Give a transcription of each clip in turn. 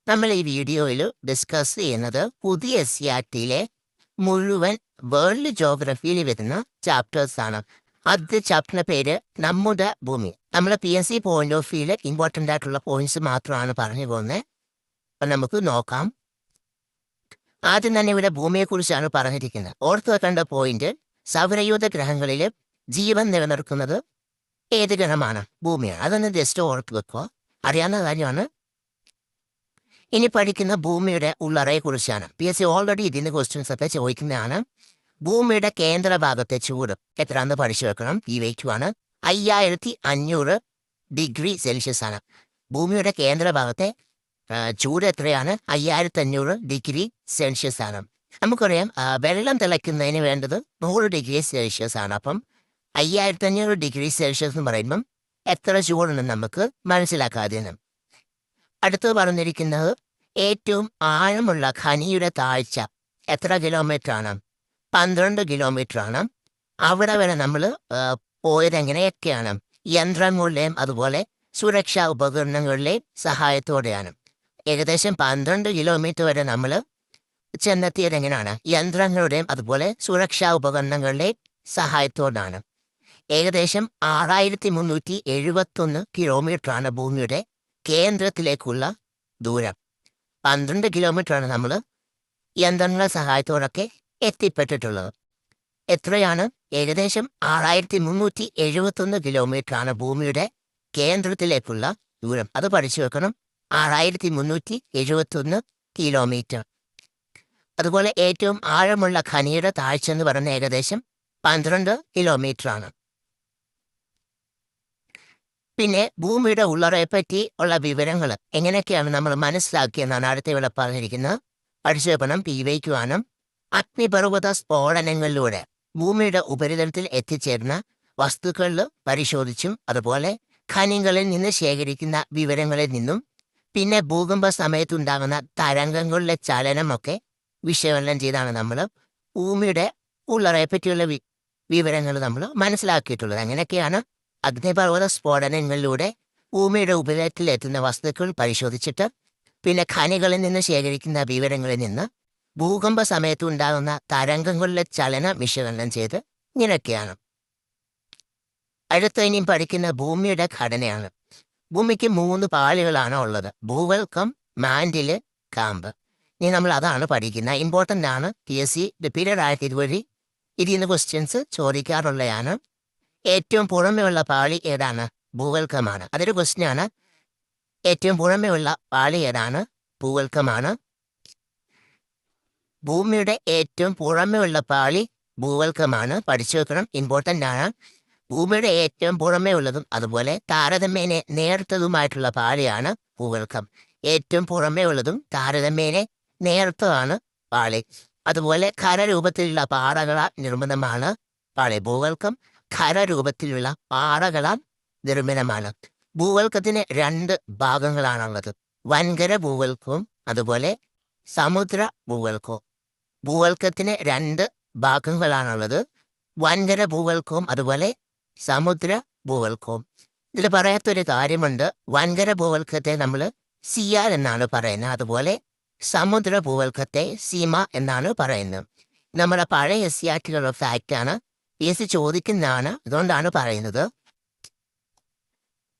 നമ്മൾ ഈ വീഡിയോയിൽ ഡിസ്കസ് ചെയ്യുന്നത് പുതിയ SCERT-യിലെ മുഴുവൻ വേൾഡ് ജോഗ്രഫിയിൽ വരുന്ന ചാപ്റ്റേഴ്സ് ആണ്. ആദ്യത്തെ ചാപ്റ്ററിന്റെ പേര് നമ്മുടെ ഭൂമി. നമ്മൾ PSC പോയിന്റ് ഓഫ് വ്യൂവിൽ ഇമ്പോർട്ടൻ്റ് ആയിട്ടുള്ള പോയിന്റ്സ് മാത്രമാണ് പറഞ്ഞു പോകുന്നത്. അപ്പം നമുക്ക് നോക്കാം. ആദ്യം തന്നെ ഇവിടെ ഭൂമിയെക്കുറിച്ചാണ് പറഞ്ഞിരിക്കുന്നത്. ഓർത്ത് വെക്കേണ്ട പോയിന്റ്, സൗരയൂഥ ഗ്രഹങ്ങളിൽ ജീവൻ നിലനിർത്തുന്നത് ഏത് ഗ്രഹമാണ്? ഭൂമിയാണ്. അതൊന്ന് ജസ്റ്റ് ഓർത്ത് വെക്കുക, അറിയാവുന്ന കാര്യമാണ്. ഇനി പഠിക്കുന്ന ഭൂമിയുടെ ഉള്ളറയെക്കുറിച്ചാണ്. PSC ഓൾറെഡി ഇതിൻ്റെ ക്വസ്റ്റ്യൻസ് ഒക്കെ ചോദിക്കുന്നതാണ്. ഭൂമിയുടെ കേന്ദ്ര ഭാഗത്തെ ചൂട് എത്രയാണെന്ന് പഠിച്ചു വെക്കണം. ഈ വെയിറ്റ് ആണ് 5500 ഡിഗ്രി സെൽഷ്യസ് ആണ്. ഭൂമിയുടെ കേന്ദ്ര ഭാഗത്തെ ചൂട് എത്രയാണ്? 5500 ഡിഗ്രി സെൽഷ്യസ് ആണ്. നമുക്കറിയാം വെള്ളം തിളയ്ക്കുന്നതിന് വേണ്ടത് 100 ഡിഗ്രി സെൽഷ്യസ് ആണ്. അപ്പം 5500 ഡിഗ്രി സെൽഷ്യസ് എന്ന് പറയുമ്പം എത്ര ചൂടുണ്ടെന്ന് നമുക്ക് മനസ്സിലാക്കാതെയാണ്. അടുത്തത് പറഞ്ഞിരിക്കുന്നത് ഏറ്റവും ആഴമുള്ള ഖനിയുടെ താഴ്ച എത്ര കിലോമീറ്റർ ആണ്? 12 കിലോമീറ്റർ ആണ്. അവിടെ വരെ നമ്മൾ പോയത് എങ്ങനെയൊക്കെയാണ്? യന്ത്രങ്ങളുടെയും അതുപോലെ സുരക്ഷാ ഉപകരണങ്ങളുടെയും സഹായത്തോടെയാണ്. ഏകദേശം 12 കിലോമീറ്റർ വരെ നമ്മൾ ചെന്നെത്തിയത് എങ്ങനെയാണ്? യന്ത്രങ്ങളുടെയും അതുപോലെ സുരക്ഷാ ഉപകരണങ്ങളുടെയും സഹായത്തോടാണ്. ഏകദേശം 6371 കിലോമീറ്ററാണ് ഭൂമിയുടെ കേന്ദ്രത്തിലേക്കുള്ള ദൂരം. 12 കിലോമീറ്ററാണ് നമ്മൾ യന്ത്രങ്ങളുടെ സഹായത്തോടൊക്കെ എത്തിപ്പെട്ടിട്ടുള്ളത്. എത്രയാണ്? ഏകദേശം 6371 കിലോമീറ്ററാണ് ഭൂമിയുടെ കേന്ദ്രത്തിലേക്കുള്ള ദൂരം. അത് പഠിച്ചു വെക്കണം. 6371 കിലോമീറ്റർ. അതുപോലെ ഏറ്റവും ആഴമുള്ള ഖനിയുടെ താഴ്ച എന്ന് പറയുന്ന ഏകദേശം 12 കിലോമീറ്റർ ആണ്. പിന്നെ ഭൂമിയുടെ ഉള്ളറയെപ്പറ്റി ഉള്ള വിവരങ്ങൾ എങ്ങനെയൊക്കെയാണ് നമ്മൾ മനസ്സിലാക്കിയെന്നാണ് അടുത്ത ഇവിടെ പറഞ്ഞിരിക്കുന്നത്. പഠിച്ചു വെക്കണം. PYQ-ആണ്. അഗ്നിപർവ്വത സ്ഫോടനങ്ങളിലൂടെ ഭൂമിയുടെ ഉപരിതലത്തിൽ എത്തിച്ചേരുന്ന വസ്തുക്കളിൽ പരിശോധിച്ചും അതുപോലെ ഖനികളിൽ നിന്ന് ശേഖരിക്കുന്ന വിവരങ്ങളിൽ നിന്നും പിന്നെ ഭൂകമ്പ സമയത്തുണ്ടാകുന്ന തരംഗങ്ങളുടെ ചലനമൊക്കെ വിശകലനം ചെയ്താണ് നമ്മൾ ഭൂമിയുടെ ഉള്ളറയെപ്പറ്റിയുള്ള വിവരങ്ങൾ നമ്മൾ മനസ്സിലാക്കിയിട്ടുള്ളത്. അങ്ങനെയൊക്കെയാണ് അഗ്നിപർവ്വത സ്ഫോടനങ്ങളിലൂടെ ഭൂമിയുടെ ഉപരിതലത്തിൽ എത്തുന്ന വസ്തുക്കൾ പരിശോധിച്ചിട്ട് പിന്നെ ഖനികളിൽ നിന്ന് ശേഖരിക്കുന്ന വിവരങ്ങളിൽ നിന്ന് ഭൂകമ്പ സമയത്തുണ്ടാകുന്ന തരംഗങ്ങളുടെ ചലനം വിശകലനം ചെയ്ത് ഇങ്ങനെയൊക്കെയാണ്. അടുത്ത ഇനിയും പഠിക്കുന്ന ഭൂമിയുടെ ഘടനയാണ്. ഭൂമിക്ക് 3 പാളികളാണ് ഉള്ളത്: ഭൂവൽക്കം, മാൻഡില്, കാമ്പ്. ഇനി നമ്മൾ അതാണ് പഠിക്കുന്നത്. ഇമ്പോർട്ടൻ്റ് ആണ്. PSC റിപ്പീറ്റഡ് ആയിട്ട് ഇതുവഴി ഇതിന് ക്വസ്റ്റ്യൻസ് ചോദിക്കാറുള്ളതാണ്. ഏറ്റവും പുറമെയുള്ള പാളി ഏതാണ്? ഭൂവൽക്കമാണ്. അതൊരു ക്വസ്റ്റ്യനാണ്. ഏറ്റവും പുറമെയുള്ള പാളി ഏതാണ്? ഭൂവൽക്കമാണ്. ഭൂമിയുടെ ഏറ്റവും പുറമെയുള്ള പാളി ഭൂവൽക്കമാണ്. പഠിച്ചു വെക്കണം. ഇമ്പോർട്ടൻ്റ് ആണ്. ഭൂമിയുടെ ഏറ്റവും പുറമേ ഉള്ളതും അതുപോലെ താരതമ്യേന നേർത്തതുമായിട്ടുള്ള പാളിയാണ് ഭൂവൽക്കം. ഏറ്റവും പുറമേ ഉള്ളതും താരതമ്യേന നേർത്തതാണ് പാളി. അതുപോലെ ഖരരൂപത്തിലുള്ള പാറകളാൽ നിർമ്മിതമാണ് പാളി. ഭൂവൽക്കം ഖരരൂപത്തിലുള്ള പാറകളാൽ നിർമ്മിതമാണ്. ഭൂവൽക്കത്തിന് 2 ഭാഗങ്ങളാണുള്ളത്: വൻകര ഭൂവൽക്കവും അതുപോലെ സമുദ്ര ഭൂവൽക്കവും. ഭൂവൽക്കത്തിന് 2 ഭാഗങ്ങളാണുള്ളത്: വൻകര ഭൂവൽക്കവും അതുപോലെ സമുദ്ര ഭൂവൽക്കവും. ഇതിൽ പറയാത്തൊരു കാര്യമുണ്ട്. വൻകര ഭൂവൽക്കത്തെ നമ്മൾ സിയാൽ എന്നാണ് പറയുന്നത്. അതുപോലെ സമുദ്ര ഭൂവൽക്കത്തെ സീമ എന്നാണ് പറയുന്നത്. നമ്മുടെ പഴയ SCERT-ലുള്ള ഫാക്റ്റാണ്. PSC ചോദിക്കുന്നതാണ്. അതുകൊണ്ടാണ് പറയുന്നത്.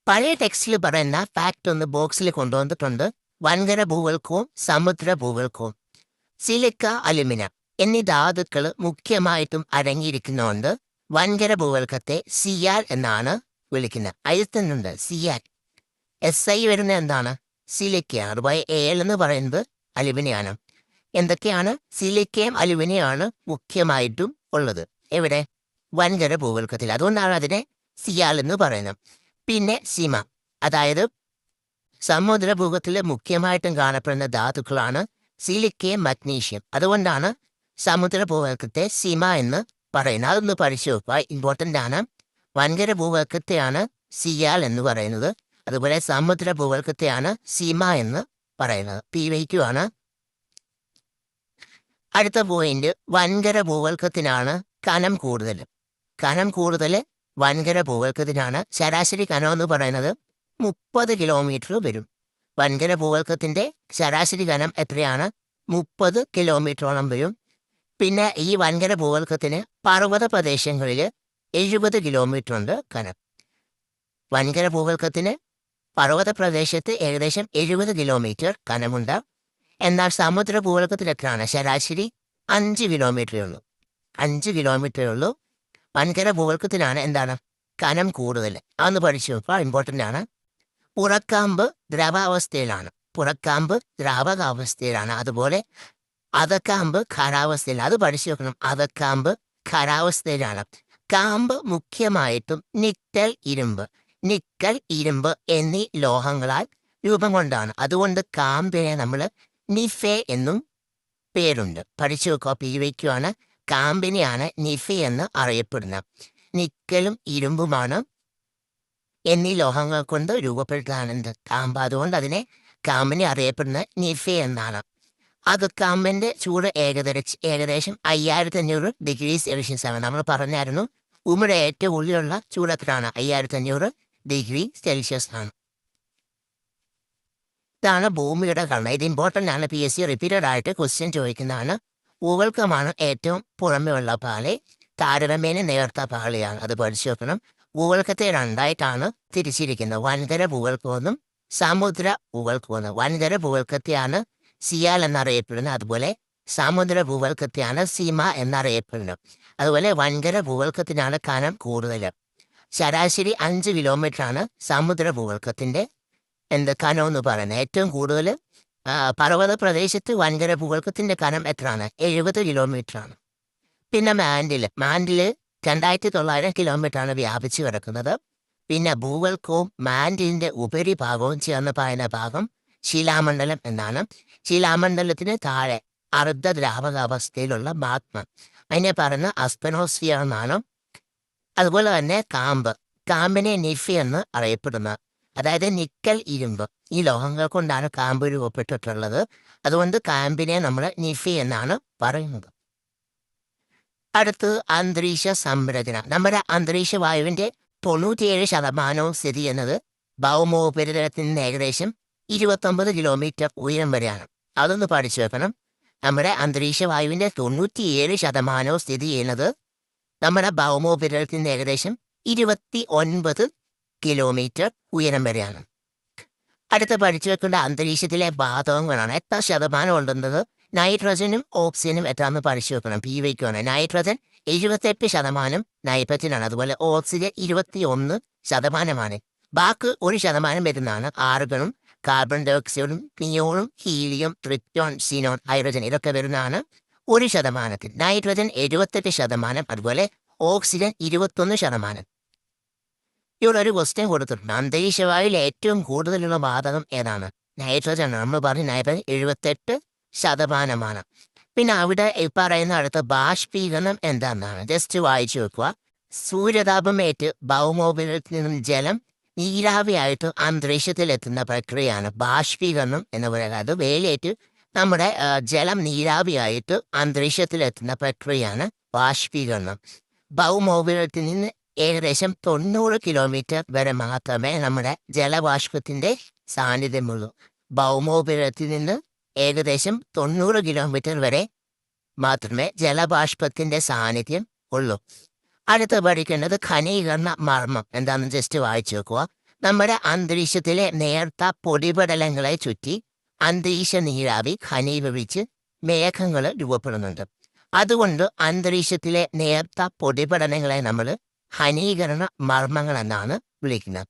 പഴയ ടെക്സ്റ്റിൽ പറയുന്ന ഫാക്റ്റ് ഒന്ന് ബോക്സിൽ കൊണ്ടുവന്നിട്ടുണ്ട്. വൻകര ഭൂവൽക്കവും സമുദ്ര ഭൂവൽക്കവും. സിലിക്ക, അലുമിനിയം എന്നീ ധാതുക്കൾ മുഖ്യമായിട്ടും അടങ്ങിയിരിക്കുന്നതുകൊണ്ട് വൻകര ഭൂവൽക്കത്തെ സിയാൽ എന്നാണ് വിളിക്കുന്നത്. അയത്തുന്നുണ്ട് സിയാൽ. SI വരുന്ന എന്താണ്? സിലിക്കയാണ്. അതുപോലെ AL എന്ന് പറയുന്നത് അലുമിനിയാണ്. എന്തൊക്കെയാണ്? സിലിക്കയും അലുമിനിയാണ് മുഖ്യമായിട്ടും ഉള്ളത്. എവിടെ? വൻകര ഭൂവൽക്കത്തിൽ. അതുകൊണ്ടാണ് അതിനെ സിയാൽ എന്ന് പറയുന്നത്. പിന്നെ സീമ, അതായത് സമുദ്ര ഭൂവൽക്കത്തിൽ മുഖ്യമായിട്ടും കാണപ്പെടുന്ന ധാതുക്കളാണ് സിലിക്കയും മഗ്നീഷ്യം. അതുകൊണ്ടാണ് സമുദ്ര ഭൂവൽക്കത്തെ സീമ എന്ന് പറയുന്നത്. അതൊന്ന് പഠിച്ചു നോക്കുക. ഇമ്പോർട്ടൻ്റ് ആണ്. വൻകര ഭൂവൽക്കത്തെയാണ് സിയാൽ എന്ന് പറയുന്നത്. അതുപോലെ സമുദ്ര ഭൂവൽക്കത്തെയാണ് സീമ എന്ന് പറയുന്നത്. PYQ-ആണ്. അടുത്ത പോയിന്റ്, വൻകര ഭൂവൽക്കത്തിനാണ് കനം കൂടുതൽ. കനം കൂടുതൽ വൻകര ഭൂവൽക്കത്തിനാണ്. ശരാശരി കനം എന്ന് പറയുന്നത് 30 കിലോമീറ്റർ വരും. വൻകര ഭൂവൽക്കത്തിന്റെ ശരാശരി കനം എത്രയാണ്? 30 കിലോമീറ്ററോളം വരും. പിന്നെ ഈ വൻകര ഭൂവൽക്കത്തിന് പർവ്വത പ്രദേശങ്ങളിൽ 70 കിലോമീറ്റർ ഉണ്ട് കനം. വൻകര ഭൂവൽക്കത്തിന് പർവ്വത പ്രദേശത്ത് ഏകദേശം 70 കിലോമീറ്റർ കനമുണ്ട്. എന്നാൽ സമുദ്ര ഭൂവൽക്കത്തിൽ എത്രയാണ്? ശരാശരി 5 കിലോമീറ്ററേ ഉള്ളൂ. 5 കിലോമീറ്ററേ ഉള്ളൂ. വൻകര ഭൂവൽക്കത്തിനാണ് എന്താണ് കനം കൂടുതൽ. അതൊന്ന് പഠിച്ചു നോക്കുക, ഇമ്പോർട്ടൻ്റ് ആണ്. പുറക്കാമ്പ് ദ്രവാവസ്ഥയിലാണ്. പുറക്കാമ്പ് ദ്രാവകാവസ്ഥയിലാണ്. അതുപോലെ അകക്കാമ്പ് ഖരാവസ്ഥയിൽ. അത് പഠിച്ചു വെക്കണം. അകക്കാമ്പ് ഖരാവസ്ഥയിലാണ്. കാമ്പ് മുഖ്യമായിട്ടും നിക്കൽ, ഇരുമ്പ് എന്നീ ലോഹങ്ങളാൽ രൂപം കൊണ്ടാണ്. അതുകൊണ്ട് കാമ്പിനെ നമ്മൾ നിഫെ എന്നും പേരുണ്ട്. പഠിച്ചു വെക്കുക, പിവയ്ക്കുമാണ്. കാമ്പിനെയാണ് നിഫെ എന്ന് അറിയപ്പെടുന്നത്. നിക്കലും ഇരുമ്പുമാണ് എന്നീ ലോഹങ്ങൾ കൊണ്ട് രൂപപ്പെട്ടതാണ് കാമ്പ്. അതുകൊണ്ട് അതിനെ കാമ്പിനെ അറിയപ്പെടുന്ന നിഫെ എന്നാണ്. അകക്കാമ്പിന്റെ ചൂട് ഏകദേശം 5500 ഡിഗ്രി സെൽഷ്യസ് ആണ്. നമ്മൾ പറഞ്ഞായിരുന്നു ഭൂമിയുടെ ഏറ്റവും ഉള്ളിലുള്ള ചൂട് എത്രയാണ്? 5500 ഡിഗ്രി സെൽഷ്യസ് ആണ്. ഇതാണ് ഭൂമിയുടെ ഘടന. ഇത് ഇമ്പോർട്ടൻ്റ് ആണ്. PSC റിപ്പീറ്റഡ് ആയിട്ട് ക്വസ്റ്റ്യൻ ചോദിക്കുന്നതാണ്. ഭൂവൽക്കമാണ് ഏറ്റവും പുറമെയുള്ള പാളി, താരതമ്യേന നേർത്ത പാളിയാണ്. അത് പഠിച്ചു വെക്കണം. ഭൂവൽക്കത്തെ രണ്ടായിട്ടാണ് തിരിച്ചിരിക്കുന്നത്. വൻകര ഭൂവൽക്കമെന്നും സമുദ്ര ഭൂവൽക്കമെന്നും. വൻകര ഭൂവൽക്കത്തെയാണ് സിയാൽ എന്നറിയപ്പെടുന്നത്. അതുപോലെ സമുദ്ര ഭൂവൽക്കത്തെയാണ് സീമ എന്നറിയപ്പെടുന്നത്. അതുപോലെ വൻകര ഭൂവൽക്കത്തിനാണ് കനം കൂടുതൽ. ശരാശരി 5 കിലോമീറ്ററാണ് സമുദ്ര ഭൂവൽക്കത്തിന്റെ കനം എന്ന് പറയുന്നത്. ഏറ്റവും കൂടുതൽ പർവ്വത പ്രദേശത്ത് വൻകര ഭൂവൽക്കത്തിന്റെ കനം എത്രയാണ്? 70 കിലോമീറ്ററാണ്. പിന്നെ മാൻഡില് 2900 കിലോമീറ്ററാണ് വ്യാപിച്ചു കിടക്കുന്നത്. പിന്നെ ഭൂവൽക്കവും മാൻഡിലിന്റെ ഉപരിഭാഗവും ചേർന്ന് പറയുന്ന ഭാഗം ശിലാമണ്ഡലം എന്നാണ്. ശിലാമണ്ഡലത്തിന് താഴെ അർദ്ധ ദ്രാവകാവസ്ഥയിലുള്ള മാഗ്മ, അതിനെ പറയുന്ന അസ്പെനോസ്ഫിയർ എന്നാണ്. അതുപോലെ തന്നെ കാമ്പിനെ നിഫെ എന്ന് അറിയപ്പെടുന്നത്. അതായത് നിക്കൽ, ഇരുമ്പ് ഈ ലോഹങ്ങൾ കൊണ്ടാണ് കാമ്പ് രൂപപ്പെട്ടിട്ടുള്ളത്. അതുകൊണ്ട് കാമ്പിനെ നമ്മൾ നിഫെ എന്നാണ് പറയുന്നത്. അടുത്ത് അന്തരീക്ഷ സംരചന. നമ്മുടെ അന്തരീക്ഷ വായുവിന്റെ 97% സ്ഥിതി ചെയ്യുന്നത് ഭൗമോപരിതലത്തിൽ നിന്ന് ഏകദേശം 29 കിലോമീറ്റർ ഉയരം വരെയാണ്. അതൊന്ന് പഠിച്ചു വെക്കണം. നമ്മുടെ അന്തരീക്ഷ വായുവിന്റെ 97% സ്ഥിതി ചെയ്യുന്നത് നമ്മുടെ ഭൗമോപരിതലത്തിൽ നിന്ന് ഏകദേശം 29 കിലോമീറ്റർ ഉയരം വരെയാണ്. അടുത്ത് പഠിച്ചു വെക്കേണ്ട അന്തരീക്ഷത്തിലെ വാതകങ്ങളാണ്. എത്ര ശതമാനം ഉണ്ടെന്നത്? നൈട്രജനും ഓക്സിജനും എത്രയാണെന്ന് പഠിച്ചു വെക്കണം. PYക്കാണ്. നൈട്രജൻ 78%, നൈട്രജനാണ്. അതുപോലെ ഓക്സിജൻ 21%. ബാക്കി 1% വരുന്നതാണ് ആർഗണും കാർബൺ ഡൈ ഓക്സൈഡും നിയോണും ഹീലിയം, ട്രിപ്റ്റോൺ, സിനോൺ, ഹൈഡ്രജൻ ഇതൊക്കെ വരുന്നതാണ് 1%. നൈട്രജൻ 78%, അതുപോലെ ഓക്സിജൻ 21%. ഇവിടെ ഒരു ക്വസ്റ്റ്യൻ കൊടുത്തിട്ടുണ്ട്. അന്തരീക്ഷവായുവിൽ ഏറ്റവും കൂടുതലുള്ള വാതകം ഏതാണ്? നൈട്രജൻ. നമ്മൾ പറഞ്ഞു നൈട്രജൻ 78%. പിന്നെ അവിടെ പറയുന്ന അടുത്ത ബാഷ്പീകരണം എന്താണെന്നാണ്. ജസ്റ്റ് വായിച്ചു വെക്കുക. സൂര്യതാപമേറ്റ് ഭൗമോപരിതലത്തിൽ നിന്നും ജലം നീരാവിയായിട്ട് അന്തരീക്ഷത്തിലെത്തുന്ന പ്രക്രിയയാണ് ബാഷ്പീകരണം എന്ന് പറയുന്നത്. അത് വേലേറ്റ് നമ്മുടെ ജലം നീരാവിയായിട്ട് അന്തരീക്ഷത്തിലെത്തുന്ന പ്രക്രിയയാണ് ബാഷ്പീകരണം. ഭൗമോപരിതലത്തിൽ നിന്ന് ഏകദേശം 90 കിലോമീറ്റർ വരെ മാത്രമേ നമ്മുടെ ജലബാഷ്പത്തിന്റെ സാന്നിധ്യമുള്ളൂ. ഭൗമോപരിതലത്തിൽ നിന്ന് ഏകദേശം 90 കിലോമീറ്റർ വരെ മാത്രമേ ജലബാഷ്പത്തിന്റെ സാന്നിധ്യം ഉള്ളൂ. അടുത്ത് പഠിക്കേണ്ടത് ഘനീകരണ മർമ്മം എന്താണെന്ന് ജസ്റ്റ് വായിച്ചു വെക്കുക. നമ്മുടെ അന്തരീക്ഷത്തിലെ നേർത്ത പൊടിപടലങ്ങളെ ചുറ്റി അന്തരീക്ഷ നീരാവി ഘനീഭവിച്ച് മേഘങ്ങൾ രൂപപ്പെടുന്നുണ്ട്. അതുകൊണ്ട് അന്തരീക്ഷത്തിലെ നേർത്ത പൊടിപടലങ്ങളെ നമ്മൾ ഘനീകരണ മർമ്മങ്ങൾ എന്നാണ് വിളിക്കുന്നത്.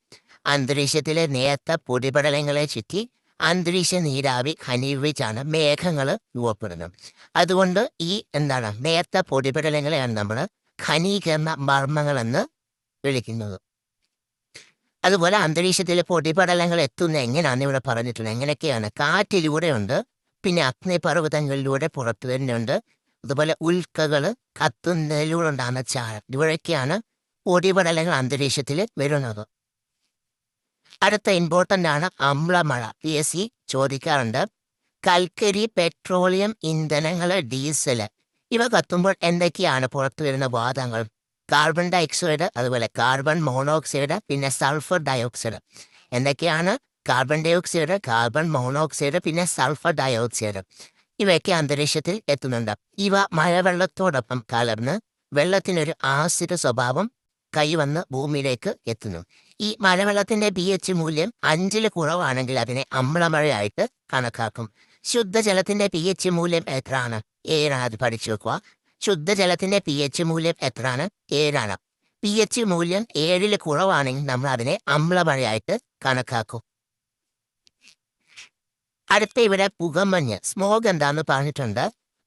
അന്തരീക്ഷത്തിലെ നേർത്ത പൊടിപടലങ്ങളെ ചുറ്റി അന്തരീക്ഷ നീരാവി ഘനീഭവിച്ചാണ് മേഘങ്ങൾ രൂപപ്പെടുന്നത്. അതുകൊണ്ട് ഈ നേർത്ത പൊടിപടലങ്ങളെയാണ് നമ്മൾ ഘനീകരണ മർമ്മങ്ങൾ എന്ന് വിളിക്കുന്നത്. അതുപോലെ അന്തരീക്ഷത്തിലെ പൊടിപടലങ്ങൾ എത്തുന്ന എങ്ങനെയാണെന്ന് ഇവിടെ പറഞ്ഞിട്ടുണ്ട്. എങ്ങനെയൊക്കെയാണ്? കാറ്റിലൂടെ ഉണ്ട്, പിന്നെ അഗ്നിപർവ്വതങ്ങളിലൂടെ പുറത്തു വരുന്നുണ്ട്, അതുപോലെ ഉൽക്കകൾ കത്തുന്നതിലൂടെ ഉണ്ടാകുന്ന ചാരം, ഇവിടെയൊക്കെയാണ് പൊടിപടലങ്ങൾ അന്തരീക്ഷത്തിൽ വരുന്നത്. അടുത്ത ഇമ്പോർട്ടൻ്റ് ആണ് അമ്ലമഴ. PSC ചോദിക്കാറുണ്ട്. കൽക്കരി, പെട്രോളിയം ഇന്ധനങ്ങൾ, ഡീസൽ ഇവ കത്തുമ്പോൾ എന്തൊക്കെയാണ് പുറത്തു വരുന്ന വാതകങ്ങൾ? കാർബൺ ഡൈ ഓക്സൈഡ്, അതുപോലെ കാർബൺ മോണോക്സൈഡ്, പിന്നെ സൾഫർ ഡയോക്സൈഡ്. എന്തൊക്കെയാണ്? Carbon dioxide, carbon monoxide, പിന്നെ സൾഫർ ഡയോക്സൈഡ് ഇവയൊക്കെ അന്തരീക്ഷത്തിൽ എത്തുന്നുണ്ട്. ഇവ മഴവെള്ളത്തോടൊപ്പം കലർന്ന് വെള്ളത്തിനൊരു ആസിഡ് സ്വഭാവം കൈവന്ന് ഭൂമിയിലേക്ക് എത്തുന്നു. ഈ മഴവെള്ളത്തിന്റെ pH മൂല്യം 5 കുറവാണെങ്കിൽ അതിനെ അമ്ലമഴയായിട്ട് കണക്കാക്കും. ശുദ്ധജലത്തിന്റെ pH മൂല്യം എത്രയാണ്? 7. അത് പഠിച്ചു വെക്കുക. ശുദ്ധജലത്തിന്റെ pH മൂല്യം എത്രയാണ്? 7. pH മൂല്യം 7 കുറവാണെങ്കിൽ നമ്മൾ അതിനെ അമ്ലമഴയായിട്ട് കണക്കാക്കും. അടുത്ത ഇവിടെ പുകമഞ്ഞ്, സ്മോഗ് എന്താന്ന് പറഞ്ഞിട്ടുണ്ട്.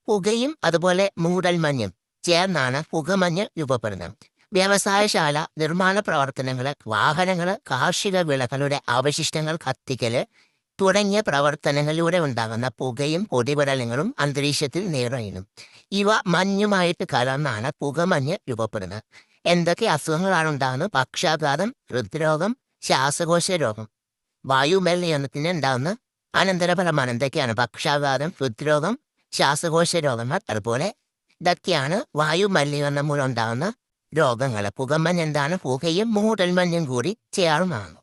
പുകയും അതുപോലെ മൂടൽമഞ്ഞും ചേർന്നാണ് പുകമഞ്ഞ് രൂപപ്പെടുന്നത്. വ്യവസായശാല, നിർമ്മാണ പ്രവർത്തനങ്ങള്, വാഹനങ്ങള്, കാർഷിക വിളകളുടെ അവശിഷ്ടങ്ങൾ കത്തിക്കല് തുടങ്ങിയ പ്രവർത്തനങ്ങളിലൂടെ ഉണ്ടാകുന്ന പുകയും പൊടിപടലങ്ങളും അന്തരീക്ഷത്തിൽ നിറയുന്നു. ഇവ മഞ്ഞുമായിട്ട് കലർന്നാണ് പുകമഞ്ഞ് രൂപപ്പെടുന്നത്. എന്തൊക്കെ അസുഖങ്ങളാണ് ഉണ്ടാകുന്നത്? പക്ഷാഘാതം, ഹൃദ്രോഗം, ശ്വാസകോശ രോഗം. വായുമലിനീകരണത്തിന് ഉണ്ടാകുന്ന അനന്തരഫലമാണ് എന്തൊക്കെയാണ്? പക്ഷാഘാതം, ഹൃദ്രോഗം, ശ്വാസകോശ രോഗങ്ങൾ. അതുപോലെ ഇതൊക്കെയാണ് വായുമലിനീകരണം മൂലം ഉണ്ടാകുന്ന രോഗങ്ങൾ. പുകമഞ്ഞ് എന്താണ്? പുകയും മൂടൽമഞ്ഞും കൂടി ചേർന്നാണ്.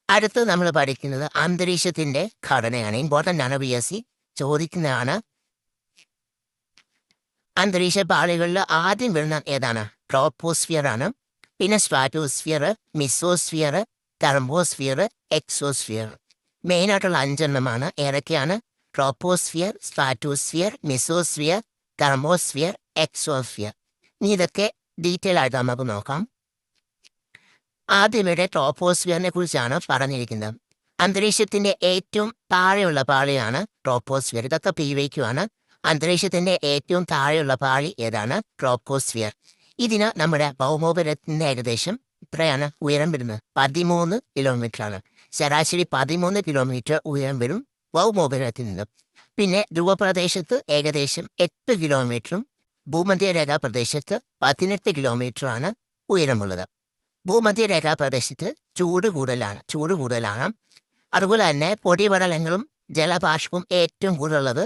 അടുത്ത് നമ്മൾ പഠിക്കുന്നത് അന്തരീക്ഷത്തിന്റെ ഘടനയാണ്. ഇമ്പോർട്ടൻ്റ് ആണ്, PSC ചോദിക്കുന്നതാണ്. അന്തരീക്ഷ പാളികളിൽ ആദ്യം വരുന്ന ഏതാണ്? ട്രോപ്പോസ്ഫിയർ ആണ്. പിന്നെ സ്ട്രാറ്റോസ്ഫിയർ, മിസോസ്ഫിയർ, തെർമോസ്ഫിയർ, എക്സോസ്ഫിയർ. മെയിനായിട്ടുള്ള 5 എണ്ണമാണ്. ഏതൊക്കെയാണ്? Troposphere, stratosphere, mesosphere, thermosphere, exosphere. ഇനി ഇതൊക്കെ ഡീറ്റെയിൽ ആയിട്ട് നമുക്ക് നോക്കാം. ആദ്യം ഇവിടെ ട്രോപ്പോസ്ഫിയറിനെ കുറിച്ചാണ് പറഞ്ഞിരിക്കുന്നത്. അന്തരീക്ഷത്തിന്റെ ഏറ്റവും താഴെയുള്ള പാളിയാണ് ട്രോപ്പോസ്ഫിയർ. ഇതൊക്കെ PYQ ആണ്. അന്തരീക്ഷത്തിന്റെ ഏറ്റവും താഴെയുള്ള പാളി ഏതാണ്? ട്രോപ്പോസ്ഫിയർ. ഇതിന് നമ്മുടെ ഭൗമോപരിതലത്തിന്റെ ഏകദേശം ഇത്രയാണ് ഉയരം വരുന്നത്. 13 കിലോമീറ്റർ ആണ്. ശരാശരി 13 കിലോമീറ്റർ ഉയരം വരും ഭൗമോപരിതലത്തിൽ നിന്ന്. പിന്നെ ധ്രുവപ്രദേശത്ത് ഏകദേശം 8 കിലോമീറ്ററും ഭൂമധ്യരേഖാ പ്രദേശത്ത് 18 കിലോമീറ്ററാണ് ഉയരമുള്ളത്. ഭൂമധ്യരേഖാ പ്രദേശത്ത് ചൂട് കൂടുതലാണ്. അതുപോലെ തന്നെ പൊടിപടലങ്ങളും ജലബാഷ്പവും ഏറ്റവും കൂടുതലുള്ളത്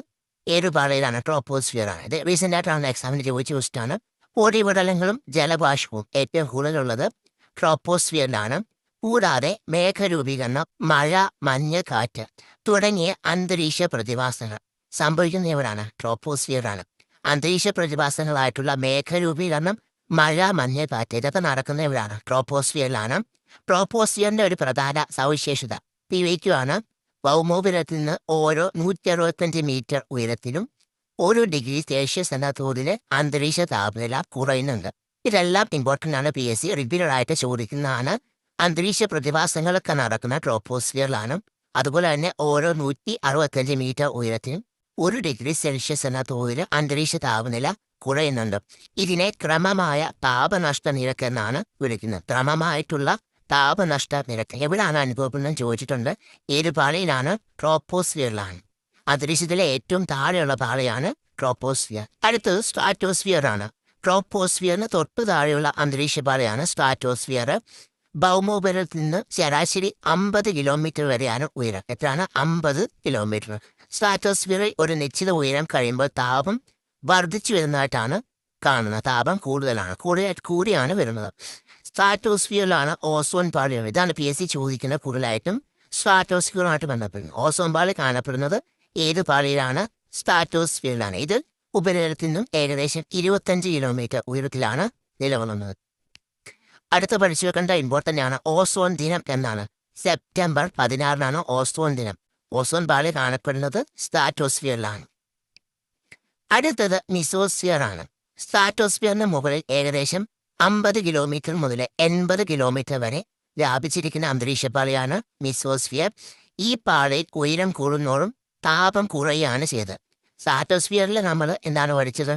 ഏത് പാളിയിലാണ്? ട്രോപ്പോസ്ഫിയർ ആണ്. ഇത് റീസെൻ്റ് ആയിട്ടാണ് എക്സാമിന് ചോദിച്ചിട്ടാണ്. പൊടിപടലങ്ങളും ജലബാഷ്പവും ഏറ്റവും കൂടുതലുള്ളത് ട്രോപ്പോസ്ഫിയറിലാണ്. കൂടാതെ മേഘരൂപീകരണം, മഴ, മഞ്ഞ്, കാറ്റ് തുടങ്ങിയ അന്തരീക്ഷ പ്രതിഭാസങ്ങൾ സംഭവിക്കുന്നവരാണ് ട്രോപ്പോസ്ഫിയറാണ്. അന്തരീക്ഷ പ്രതിഭാസങ്ങളായിട്ടുള്ള മേഘരൂപീകരണം, മഴ, മഞ്ഞ്, കാറ്റ് ഇതൊക്കെ നടക്കുന്നവരാണ് ട്രോപ്പോസ്ഫിയറിലാണ്. ട്രോപ്പോസ്ഫിയറിന്റെ ഒരു പ്രധാന സവിശേഷത PYQ ആണ്. ഭൗമോപരിതലത്തിൽ നിന്ന് ഓരോ 165 മീറ്റർ ഉയരത്തിലും 1 ഡിഗ്രി സെൽഷ്യസ് എന്ന തോതിൽ അന്തരീക്ഷ താപനില കുറയുന്നുണ്ട്. ഇതെല്ലാം ഇമ്പോർട്ടൻ്റ് ആണ്. PSC റിപ്പീറ്റഡായിട്ട് ചോദിക്കുന്നതാണ്. അന്തരീക്ഷ പ്രതിഭാസങ്ങളൊക്കെ നടക്കുന്ന ട്രോപ്പോസ്ഫിയറിലാണ്. അതുപോലെ തന്നെ ഓരോ 165 മീറ്റർ ഉയരത്തിലും 1 ഡിഗ്രി സെൽഷ്യസ് എന്ന തോതിൽ അന്തരീക്ഷ താപനില കുറയുന്നുണ്ട്. ഇതിനെ ക്രമമായ താപനഷ്ട നിരക്ക് എന്നാണ് വിളിക്കുന്നത്. ക്രമമായിട്ടുള്ള താപനഷ്ട നിരക്ക് എവിടെയാണ് അനുഭവപ്പെടുന്നത് ചോദിച്ചിട്ടുണ്ട്. ഏത് പാളിയിലാണ്? ട്രോപ്പോസ്ഫിയറിലാണ്. അന്തരീക്ഷത്തിലെ ഏറ്റവും താഴെയുള്ള പാളിയാണ് ട്രോപ്പോസ്ഫിയർ. അടുത്തത് സ്ട്രാറ്റോസ്ഫിയർ ആണ്. ട്രോപ്പോസ്ഫിയറിന് തൊട്ടു താഴെയുള്ള അന്തരീക്ഷ പാളിയാണ് സ്ട്രാറ്റോസ്ഫിയർ. ഭൗമോപരിതലത്തിൽ നിന്ന് ശരാശരി 50 കിലോമീറ്റർ വരെയാണ് ഉയരം. എത്രയാണ്? 50 കിലോമീറ്റർ. സ്ട്രാറ്റോസ്ഫിയറിൽ ഒരു നിശ്ചിത ഉയരം കഴിയുമ്പോൾ താപം വർദ്ധിച്ചു വരുന്നതായിട്ടാണ് കാണുന്നത്. താപം കൂടിയാണ് വരുന്നത്. സ്ട്രാറ്റോസ്ഫിയറിലാണ് ഓസോൺ പാളി. ഇതാണ് PSC ചോദിക്കുന്ന കൂടുതലായിട്ടും സ്ട്രാറ്റോസ്ഫിയറുമായിട്ട് ബന്ധപ്പെടുന്നത്. ഓസോൺ പാളി കാണപ്പെടുന്നത് ഏത് പാളിയിലാണ്? സ്ട്രാറ്റോസ്ഫിയറിലാണ്. ഇത് ഉപരിതലത്തിൽ നിന്നും ഏകദേശം 25 കിലോമീറ്റർ ഉയരത്തിലാണ് നിലകൊള്ളുന്നത്. അടുത്ത പഠിച്ചു വെക്കേണ്ട ഇമ്പോർട്ടൻ്റ് ആണ് ഓസോൺ ദിനം എന്നാണ്. സെപ്റ്റംബർ 16 ഓസോൺ ദിനം. ഓസോൺ പാളി കാണപ്പെടുന്നത് സ്ട്രാറ്റോസ്ഫിയറിലാണ്. അടുത്തത് മിസോസ്ഫിയർ ആണ്. സ്ട്രാറ്റോസ്ഫിയറിന് മുകളിൽ ഏകദേശം 50 കിലോമീറ്റർ മുതൽ 80 കിലോമീറ്റർ വരെ വ്യാപിച്ചിരിക്കുന്ന അന്തരീക്ഷപാളിയാണ് മിസോസ്ഫിയർ. ഈ പാളിയിൽ ഉയരം കൂടുന്നോറും താപം കുറയുകയാണ് ചെയ്തത്. സ്ട്രാറ്റോസ്ഫിയറിൽ നമ്മൾ എന്താണ് പഠിച്ചത്?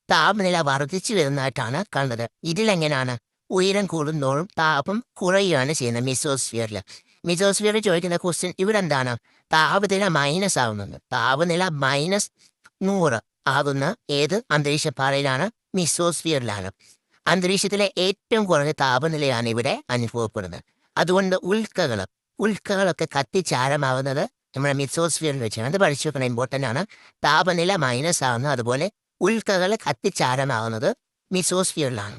താപനില വർദ്ധിച്ചു വരുന്നതായിട്ടാണ് കണ്ടത്. ഇതിലെങ്ങനെയാണ്? ഉയരം കൂടുന്നോറും താപം കുറയുകയാണ് ചെയ്യുന്നത് മിസോസ്ഫിയറിൽ. മിസോസ്ഫിയറിൽ ചോദിക്കുന്ന ക്വസ്റ്റ്യൻ ഇവിടെ എന്താണ്? താപനില മൈനസ് ആവുന്നുണ്ട്. താപനില -100 ആകുന്ന ഏത് അന്തരീക്ഷപാളിയിലാണ്? മിസോസ്ഫിയറിലാണ്. അന്തരീക്ഷത്തിലെ ഏറ്റവും കുറഞ്ഞ താപനിലയാണ് ഇവിടെ അനുഭവപ്പെടുന്നത്. അതുകൊണ്ട് ഉൽക്കകളൊക്കെ കത്തിച്ചാരമാവുന്നത് നമ്മുടെ മിസോസ്ഫിയറിൽ വെച്ചാണ്. അത് പഠിച്ചു വെക്കണം, ഇമ്പോർട്ടൻ്റ് ആണ്. താപനില മൈനസ് ആവുന്നത്, അതുപോലെ ഉൽക്കകൾ കത്തിച്ചാരമാവുന്നത് മിസോസ്ഫിയറിലാണ്.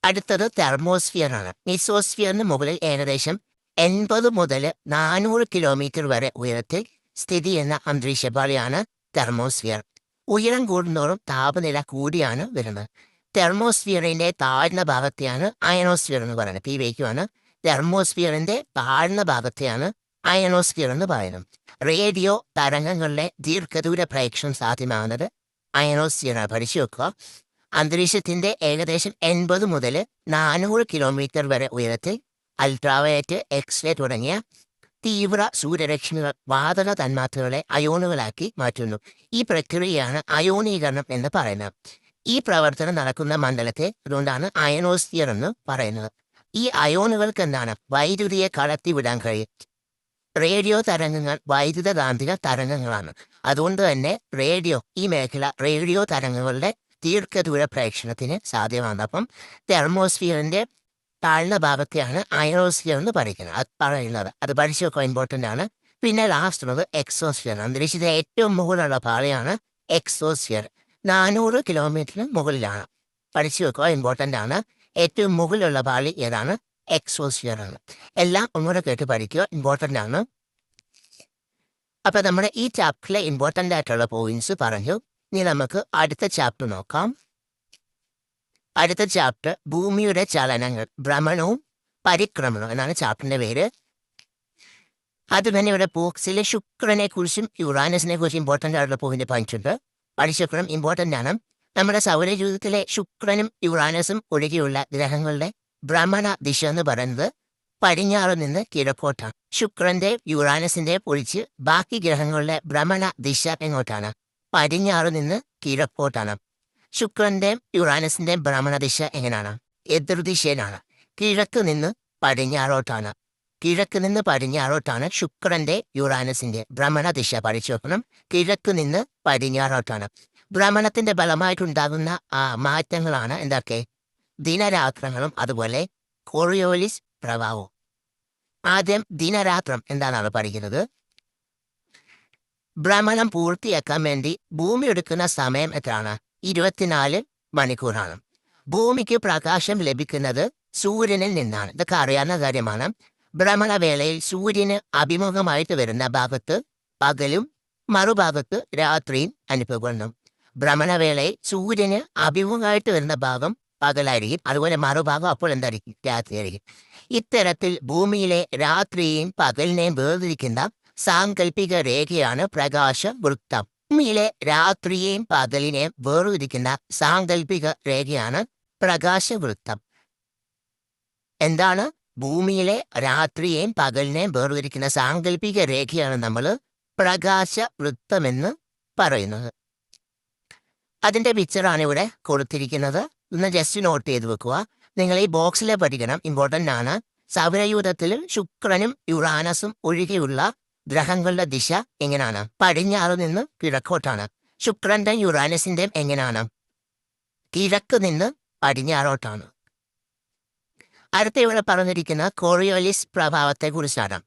അടുത്തത് തെർമോസ്ഫിയർ ആണ്. മിസോസ്ഫിയറിന് മുകളിൽ ഏകദേശം 80 മുതൽ 400 കിലോമീറ്റർ വരെ ഉയരത്തിൽ സ്ഥിതി ചെയ്യുന്ന അന്തരീക്ഷപാളിയാണ് തെർമോസ്ഫിയർ. ഉയരം കൂടുന്തോറും താപനില കൂടിയാണ് വരുന്നത്. തെർമോസ്ഫിയറിന്റെ താഴ്ന്ന ഭാഗത്തെയാണ് അയനോസ്ഫിയർ എന്ന് പറയുന്നത്. വയ്ക്കുവാണ് തെർമോസ്ഫിയറിന്റെ താഴ്ന്ന ഭാഗത്തെയാണ് അയനോസ്ഫിയർ എന്ന് പറയുന്നത്. റേഡിയോ തരംഗങ്ങളിലെ ദീർഘദൂര പ്രേക്ഷണം സാധ്യമാകുന്നത് അയനോസ്ഫിയറാണ്. പഠിച്ചു വെക്കുക. അന്തരീക്ഷത്തിന്റെ ഏകദേശം 80 മുതൽ 400 കിലോമീറ്റർ വരെ ഉയരത്തിൽ അൾട്രാവയലറ്റ്, എക്സ്റേ തുടങ്ങിയ തീവ്ര സൂര്യരശ്മികൾ വാതക തന്മാത്രകളെ അയോണുകളാക്കി മാറ്റുന്നു. ഈ പ്രക്രിയയാണ് അയോണീകരണം എന്ന് പറയുന്നത്. ഈ പ്രവർത്തനം നടക്കുന്ന മണ്ഡലത്തെ അതുകൊണ്ടാണ് അയനോസ്ഫിയർ എന്ന് പറയുന്നത്. ഈ അയോണുകൾക്ക് എന്താണ് വൈദ്യുതിയെ കടത്തിവിടാൻ കഴിയും. റേഡിയോ തരംഗങ്ങൾ വൈദ്യുതകാന്തിക തരംഗങ്ങളാണ്. അതുകൊണ്ട് തന്നെ ഈ മേഖല റേഡിയോ തരംഗങ്ങളുടെ ദീർഘദൂര പ്രേക്ഷണത്തിന് സാധ്യമാണ്. അപ്പം തെർമോസ്ഫിയറിന്റെ താഴ്ന്ന ഭാഗത്തെയാണ് അയനോസ്ഫിയർ എന്ന് പറയുന്നത്. അത് പഠിച്ചു വെക്കുക, ഇമ്പോർട്ടൻ്റ് ആണ്. പിന്നെ ലാസ്റ്റ് ഉള്ളത് എക്സോസ്ഫിയർ. അന്തരീക്ഷത്തിലെ ഏറ്റവും മുകളിലുള്ള പാളിയാണ് എക്സോസ്ഫിയർ. 400 കിലോമീറ്ററിന് മുകളിലാണ്. പഠിച്ചു വെക്കുക, ഇമ്പോർട്ടൻ്റ് ആണ്. ഏറ്റവും മുകളിലുള്ള പാളി ഏതാണ്? എക്സോസ്ഫിയർ ആണ്. എല്ലാം ഒന്നുകൂടെ കേട്ട് പഠിക്കുക, ഇമ്പോർട്ടൻ്റ് ആണ്. അപ്പൊ നമ്മുടെ ഈ ചാപ്റ്ററിലെ ഇമ്പോർട്ടൻ്റ് ആയിട്ടുള്ള പോയിന്റ്സ് പറഞ്ഞു. ഇനി നമുക്ക് അടുത്ത ചാപ്റ്റർ നോക്കാം. അടുത്ത ചാപ്റ്റർ ഭൂമിയുടെ ചലനങ്ങൾ, ഭ്രമണവും പരിക്രമണവും എന്നാണ് ചാപ്റ്ററിന്റെ പേര്. അത് തന്നെ ഇവിടെ ബോക്സിൽ ശുക്രനെ കുറിച്ചും യുറാനസിനെ കുറിച്ചും ഇമ്പോർട്ടൻ്റ് ആയിട്ടുള്ള പോയിന്റ് പറഞ്ഞിട്ടുണ്ട്. പഠിച്ചെടുക്കണം, ഇമ്പോർട്ടൻ്റ് ആണ്. നമ്മുടെ സൗരയൂഥത്തിലെ ശുക്രനും യുറാനസും ഒഴികെയുള്ള ഗ്രഹങ്ങളുടെ ഭ്രമണ ദിശ എന്ന് പറയുന്നത് പടിഞ്ഞാറ് നിന്ന് കിഴക്കോട്ടാണ്. ശുക്രന്റെ യുറാനസിന്റെ ഒഴിച്ച് ബാക്കി ഗ്രഹങ്ങളുടെ ഭ്രമണ ദിശ എങ്ങോട്ടാണ്? പടിഞ്ഞാറ് നിന്ന് കിഴക്കോട്ടാണ്. ശുക്രന്റെയും യുറാനസിന്റെയും ഭ്രമണദിശ എങ്ങനെയാണ്? എതിർദിശയിലാണ്. കിഴക്ക് നിന്ന് പടിഞ്ഞാറോട്ടാണ്. കിഴക്ക് നിന്ന് പടിഞ്ഞാറോട്ടാണ് ശുക്രന്റെ യുറാനസിന്റെ ഭ്രമണദിശ. പഠിച്ചു വെക്കണം, കിഴക്ക് നിന്ന് പടിഞ്ഞാറോട്ടാണ്. ഭ്രമണത്തിന്റെ ഫലമായിട്ടുണ്ടാകുന്ന മാറ്റങ്ങളാണ് എന്തൊക്കെ? ദിനരാത്രങ്ങളും അതുപോലെ കോറിയോലിസ് പ്രഭാവവും. ആദ്യം ദിനരാത്രം എന്താണെന്ന് പഠിക്കുന്നത്. ഭ്രമണം പൂർത്തിയാക്കാൻ വേണ്ടി ഭൂമി എടുക്കുന്ന സമയം എത്രയാണ്? 24 മണിക്കൂറാണ്. ഭൂമിക്ക് പ്രകാശം ലഭിക്കുന്നത് സൂര്യനിൽ നിന്നാണ്. ഇതൊക്കെ അറിയാവുന്ന കാര്യമാണ്. ഭ്രമണവേളയിൽ സൂര്യന് അഭിമുഖമായിട്ട് വരുന്ന ഭാഗത്ത് പകലും മറുഭാഗത്ത് രാത്രിയും അനുഭവപ്പെടുന്നു. ഭ്രമണവേളയിൽ സൂര്യന് അഭിമുഖമായിട്ട് വരുന്ന ഭാഗം പകലായിരിക്കും, അതുപോലെ മറുഭാഗം അപ്പോൾ എന്തായിരിക്കും? രാത്രിയായിരിക്കും. ഇത്തരത്തിൽ ഭൂമിയിലെ രാത്രിയെയും പകലിനെയും വേർതിരിക്കുന്ന സാങ്കല്പിക രേഖയാണ് പ്രകാശവൃത്തം. ഭൂമിയിലെ രാത്രിയെയും പകലിനെയും വേർതിരിക്കുന്ന സാങ്കല്പിക രേഖയാണ് പ്രകാശവൃത്തം. എന്താണ്? ഭൂമിയിലെ രാത്രിയെയും പകലിനെയും വേർതിരിക്കുന്ന സാങ്കല്പിക രേഖയാണ് നമ്മൾ പ്രകാശവൃത്തമെന്ന് പറയുന്നത്. അതിന്റെ പിക്ചറാണ് ഇവിടെ കൊടുത്തിരിക്കുന്നത്. ഒന്ന് ജസ്റ്റ് നോട്ട് ചെയ്ത് വെക്കുക. നിങ്ങൾ ഈ ബോക്സിലെ പഠിക്കണം, ഇമ്പോർട്ടൻ്റ് ആണ്. സൗരയൂഥത്തിൽ ശുക്രനും യുറാനസും ഒഴികെയുള്ള ഗ്രഹങ്ങളുടെ ദിശ എങ്ങനെയാണ്? പടിഞ്ഞാറ് നിന്ന് കിഴക്കോട്ടാണ്. ശുക്രന്റെയും യുറാനസിന്റെയും എങ്ങനെയാണ്? കിഴക്ക് നിന്ന് പടിഞ്ഞാറോട്ടാണ്. അടുത്ത ഇവിടെ പറഞ്ഞിരിക്കുന്ന കോറിയോലിസ് പ്രഭാവത്തെക്കുറിച്ചാണ്.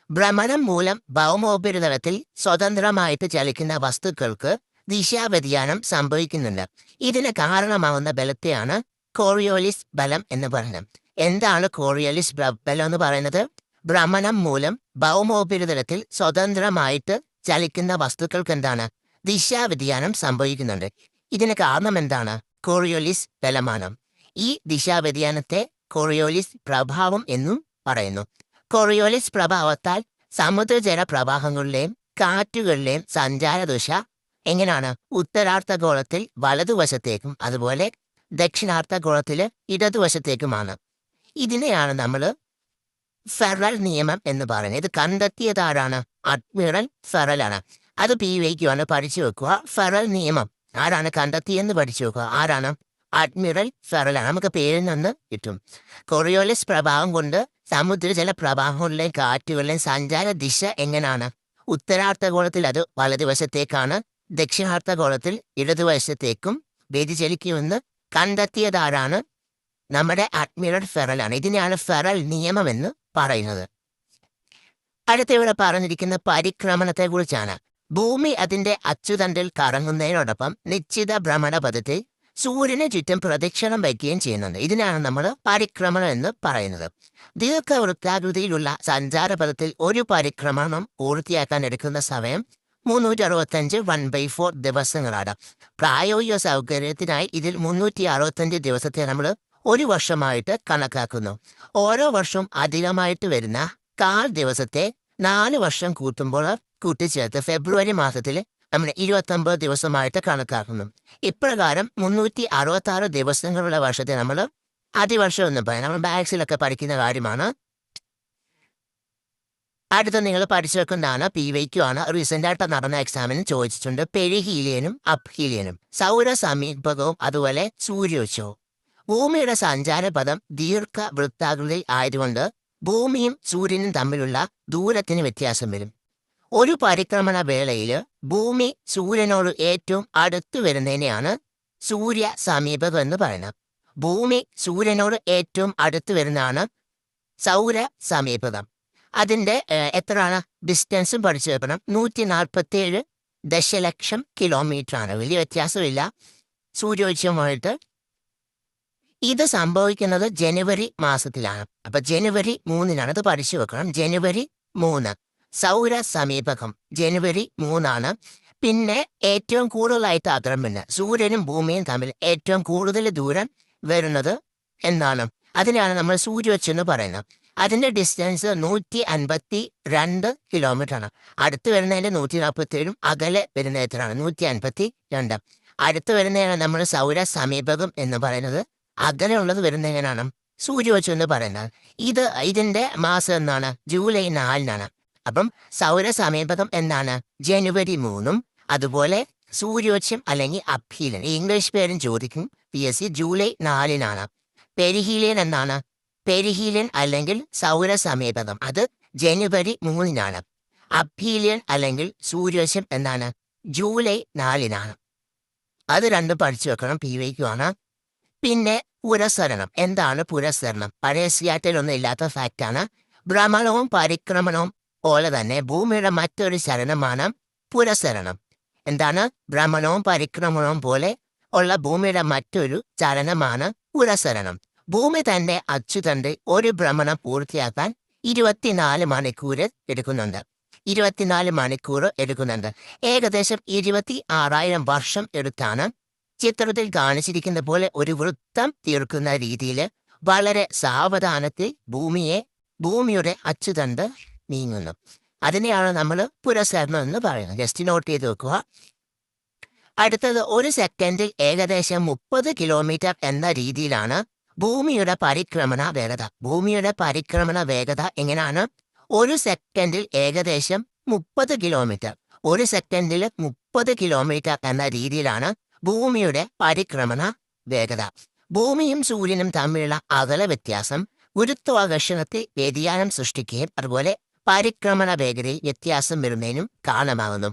ഭ്രമണം മൂലം ഭൗമോപരിതലത്തിൽ സ്വതന്ത്രമായിട്ട് ചലിക്കുന്ന വസ്തുക്കൾക്ക് ദിശാവ്യതിയാനം സംഭവിക്കുന്നുണ്ട്. ഇതിന് കാരണമാവുന്ന ബലത്തെയാണ് കോറിയോലിസ് ബലം എന്ന് പറയുന്നത്. എന്താണ് കോറിയോലിസ് ബലം എന്ന് പറയുന്നത്? ഭ്രമണം മൂലം ഭൗമോപരിതലത്തിൽ സ്വതന്ത്രമായിട്ട് ചലിക്കുന്ന വസ്തുക്കൾക്ക് എന്താണ്? ദിശാവ്യതിയാനം സംഭവിക്കുന്നുണ്ട്. ഇതിന് കാരണം എന്താണ്? കോറിയോലിസ് ബലമാണ്. ഈ ദിശാവ്യതിയാനത്തെ കോറിയോലിസ് പ്രഭാവം എന്നും പറയുന്നു. കോറിയോലിസ് പ്രഭാവത്താൽ സമുദ്രജല പ്രവാഹങ്ങളിലെയും കാറ്റുകളിലെയും സഞ്ചാരദിശ എങ്ങനെയാണ്? ഉത്തരാർദ്ധഗോളത്തിൽ വലതുവശത്തേക്കും അതുപോലെ ദക്ഷിണാർദ്ധഗോളത്തില് ഇടതുവശത്തേക്കുമാണ്. ഇതിനെയാണ് നമ്മൾ ഫെറൽ നിയമം എന്ന് പറയുന്നത്. ഇത് കണ്ടെത്തിയതാരാണ്? അഡ്മിറൽ ഫെറലാണ്. അത് വയ്ക്കുവാണ്, പഠിച്ചു വെക്കുക. ഫെറൽ നിയമം ആരാണ് കണ്ടെത്തിയെന്ന് പഠിച്ചു വെക്കുക. ആരാണ്? അഡ്മിറൽ ഫെറലാണ്. നമുക്ക് പേരിൽ നിന്ന് കിട്ടും. കോറിയോലിസ് പ്രഭാവം കൊണ്ട് സമുദ്രജല പ്രവാഹങ്ങളിലെയും കാറ്റുകളിലെയും സഞ്ചാര ദിശ എങ്ങനെയാണ്? ഉത്തരാർദ്ധഗോളത്തിൽ അത് വലതുവശത്തേക്കാണ്, ദക്ഷിണാർദ്ധഗോളത്തിൽ ഇടതുവശത്തേക്കും വ്യതിചലിക്കുമെന്ന് കണ്ടെത്തിയതാരാണ്? നമ്മുടെ അഡ്മിറൽ ഫെറലാണ്. ഇതിനെയാണ് ഫെറൽ നിയമം എന്ന് പറയുന്നത്. അടുത്ത ഇവിടെ പറഞ്ഞിരിക്കുന്ന പരിക്രമണത്തെക്കുറിച്ചാണ്. ഭൂമി അതിന്റെ അച്ചുതണ്ടിൽ കറങ്ങുന്നതിനോടൊപ്പം നിശ്ചിത ഭ്രമണപഥത്തിൽ സൂര്യന് ചുറ്റും പ്രദക്ഷിണം വയ്ക്കുകയും ചെയ്യുന്നുണ്ട്. ഇതിനാണ് നമ്മൾ പരിക്രമണം എന്ന് പറയുന്നത്. ദീർഘവൃത്താകൃതിയിലുള്ള സഞ്ചാരപഥത്തിൽ ഒരു പരിക്രമണം പൂർത്തിയാക്കാൻ എടുക്കുന്ന സമയം 365 1/4 ദിവസങ്ങളാണ്. പ്രായോഗിക സൗകര്യത്തിനായി ഇതിൽ 365 ദിവസത്തെ നമ്മൾ ഒരു വർഷമായിട്ട് കണക്കാക്കുന്നു. ഓരോ വർഷവും അധികമായിട്ട് വരുന്ന 1/4 ദിവസത്തെ 4 വർഷം കൂട്ടിച്ചേർത്ത് ഫെബ്രുവരി മാസത്തിൽ നമ്മൾ 29 ദിവസമായിട്ട് കണക്കാക്കുന്നു. ഇപ്രകാരം 366 ദിവസങ്ങളുള്ള വർഷത്തെ നമ്മൾ അതിവർഷം എന്ന് പറയാം. നമ്മൾ മാത്സിലൊക്കെ പഠിക്കുന്ന കാര്യമാണ്. അടുത്ത നിങ്ങൾ പഠിച്ചു വെക്കുന്നതാണ് PYQ ആണ്. റീസെൻ്റായിട്ട് നടന്ന എക്സാമിന് ചോദിച്ചിട്ടുണ്ട്. പെരിഹീലിയനും അപ്ഹീലിയനും സൗരസമീപകവും അതുപോലെ സൂര്യോത്സവവും. ഭൂമിയുടെ സഞ്ചാരപഥം ദീർഘവൃത്താകൃതി ആയതുകൊണ്ട് ഭൂമിയും സൂര്യനും തമ്മിലുള്ള ദൂരത്തിന് വ്യത്യാസം വരും. ഒരു പരിക്രമണ വേളയിൽ ഭൂമി സൂര്യനോട് ഏറ്റവും അടുത്തു വരുന്നതിനെയാണ് സൂര്യ സമീപകം എന്ന് പറയുന്നത്. ഭൂമി സൂര്യനോട് ഏറ്റവും അടുത്ത് വരുന്നതാണ് സൗര സമീപകം. അതിൻ്റെ എത്രയാണ് ഡിസ്റ്റൻസും പഠിച്ചു വെക്കണം. 147 ദശലക്ഷം കിലോമീറ്ററാണ്. വലിയ വ്യത്യാസമില്ല സൂര്യോത്സവമായിട്ട്. ഇത് സംഭവിക്കുന്നത് ജനുവരി മാസത്തിലാണ്. അപ്പം ജനുവരി 3 ഇത് പഠിച്ചു വെക്കണം. ജനുവരി 3 സൗര സമീപകം ജനുവരി 3. പിന്നെ ഏറ്റവും കൂടുതലായിട്ട് അകലം വരുന്നത് സൂര്യനും ഭൂമിയും തമ്മിൽ ഏറ്റവും കൂടുതൽ ദൂരം വരുന്നത് എന്താണ്? അതിനാണ് നമ്മൾ സൂര്യോത്സവം എന്ന് പറയുന്നത്. അതിൻ്റെ ഡിസ്റ്റൻസ് 152 കിലോമീറ്ററാണ്. അടുത്ത് വരുന്നതിൻ്റെ 147 അകലെ വരുന്ന എത്രയാണ്? 152. അടുത്ത് വരുന്നതാണ് നമ്മൾ സൗര സമീപകം എന്ന് പറയുന്നത്. അകലെ ഉള്ളത് വരുന്ന എങ്ങനെയാണ്? സൂര്യോത്സവം എന്ന് പറയുന്നത്. ഇതിൻ്റെ മാസം എന്നാണ്? ജൂലൈ 4. അപ്പം സൗര സമീപകം എന്നാണ്? ജനുവരി 3. അതുപോലെ സൂര്യോത്സവം അല്ലെങ്കിൽ അപ്ഹീലിയൻ, ഇംഗ്ലീഷ് പേരും ചോദിക്കും PSC, ജൂലൈ 4. പെരിഹീലിയൻ എന്നാണ്? പെരിഹീലിയൻ അല്ലെങ്കിൽ സൗര സമീപകം അത് ജനുവരി 3. അപ്ഹീലിയൻ അല്ലെങ്കിൽ സൂര്യോത്സവം എന്നാണ്? ജൂലൈ 4. അത് രണ്ടും പഠിച്ചു വെക്കണം. PYQ ആണ്. പിന്നെ പുരസരണം. എന്താണ് പുരസരണം? പഴയ സിയാറ്റിലൊന്നും ഇല്ലാത്ത ഫാക്റ്റാണ്. ഭ്രമണവും പരിക്രമണവും പോലെ തന്നെ ഭൂമിയുടെ മറ്റൊരു ചലനമാണ് പുരസരണം. എന്താണ്? ഭ്രമണവും പരിക്രമണവും പോലെ ഉള്ള ഭൂമിയുടെ മറ്റൊരു ചലനമാണ് പുരസരണം. ഭൂമി തന്നെ അച്ചുതണ്ട് ഒരു ഭ്രമണം പൂർത്തിയാക്കാൻ 24 മണിക്കൂർ എടുക്കുന്നുണ്ട്. 24 മണിക്കൂർ എടുക്കുന്നുണ്ട്. ഏകദേശം 26,000 വർഷം എടുത്താണ് ചിത്രത്തിൽ കാണിച്ചിരിക്കുന്ന പോലെ ഒരു വൃത്തം തീർക്കുന്ന രീതിയിൽ വളരെ സാവധാനത്തിൽ ഭൂമിയുടെ അച്ചുതണ്ട് നീങ്ങുന്നു. അതിനെയാണ് നമ്മൾ പുരസരണം എന്ന് പറയുന്നത്. ജസ്റ്റ് നോട്ട് ചെയ്ത് വെക്കുക. അടുത്തത്, ഒരു സെക്കൻഡിൽ ഏകദേശം 30 കിലോമീറ്റർ എന്ന രീതിയിലാണ് ഭൂമിയുടെ പരിക്രമണ വേഗത. ഭൂമിയുടെ പരിക്രമണ വേഗത എങ്ങനെയാണ്? ഒരു സെക്കൻഡിൽ ഏകദേശം 30 കിലോമീറ്റർ. ഒരു സെക്കൻഡിൽ 30 കിലോമീറ്റർ എന്ന രീതിയിലാണ് ഭൂമിയുടെ പരിക്രമണ വേഗത. ഭൂമിയും സൂര്യനും തമ്മിലുള്ള അകല വ്യത്യാസം ഗുരുത്വാകർഷണത്തിൽ വ്യതിയാനം സൃഷ്ടിക്കുകയും അതുപോലെ പരിക്രമണ വേഗതയിൽ വ്യത്യാസം വരുന്നതിനും കാരണമാകുന്നു.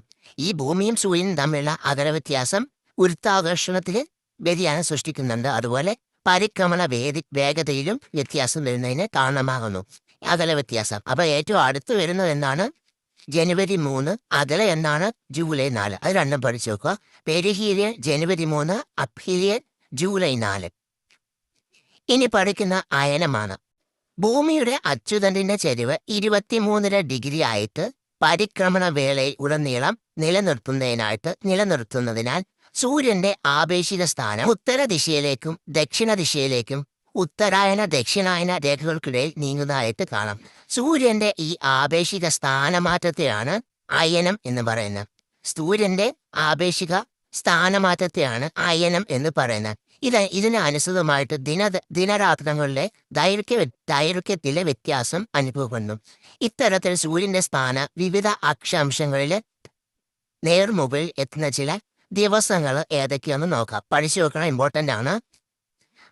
ഈ ഭൂമിയും സൂര്യനും തമ്മിലുള്ള അകല വ്യത്യാസം ഗുരുത്വാകർഷണത്തിൽ വ്യതിയാനം സൃഷ്ടിക്കുന്നുണ്ട്. അതുപോലെ പരിക്രമണ വേഗതയിലും വ്യത്യാസം വരുന്നതിന് കാരണമാകുന്നു അകല വ്യത്യാസം. അപ്പോൾ ഏറ്റവും അടുത്ത് വരുന്നത് എന്നാണ്? ജനുവരി 3. അകലെ എന്നാണ്? ജൂലൈ 4. അത് രണ്ടും പഠിച്ചു നോക്കുക. പെരിഹീലിയൻ ജനുവരി 3, അപ്ഹീലിയൻ ജൂലൈ 4. ഇനി പഠിക്കുന്ന അയനമാണ്. ഭൂമിയുടെ അച്ചുതണ്ടിന്റെ ചെരിവ് 23.5 ഡിഗ്രി ആയിട്ട് പരിക്രമണ വേളയിൽ ഉടനീളം നിലനിർത്തുന്നതിനാൽ സൂര്യന്റെ ആപേക്ഷിക സ്ഥാനം ഉത്തര ദിശയിലേക്കും ദക്ഷിണ ദിശയിലേക്കും ഉത്തരായന ദക്ഷിണായന രേഖകൾക്കിടയിൽ നീങ്ങുന്നതായിട്ട് കാണാം. സൂര്യന്റെ ഈ ആപേക്ഷിക സ്ഥാനമാറ്റത്തെയാണ് അയനം എന്ന് പറയുന്നത്. സൂര്യന്റെ ആപേക്ഷിക സ്ഥാനമാറ്റത്തെയാണ് അയനം എന്ന് പറയുന്നത്. ഇതിന് അനുസൃതമായിട്ട് ദിനരാത്രങ്ങളിലെ ദൈർഘ്യത്തിലെ വ്യത്യാസം അനുഭവപ്പെടുന്നു. ഇത്തരത്തിൽ സൂര്യന്റെ സ്ഥാനം വിവിധ അക്ഷാംശങ്ങളിൽ നേർമുകളിൽ എത്തുന്ന ചില ദിവസങ്ങൾ ഏതൊക്കെയാണെന്ന് നോക്കാം. പഠിച്ചു നോക്കണം, ഇമ്പോർട്ടൻ്റ് ആണ്.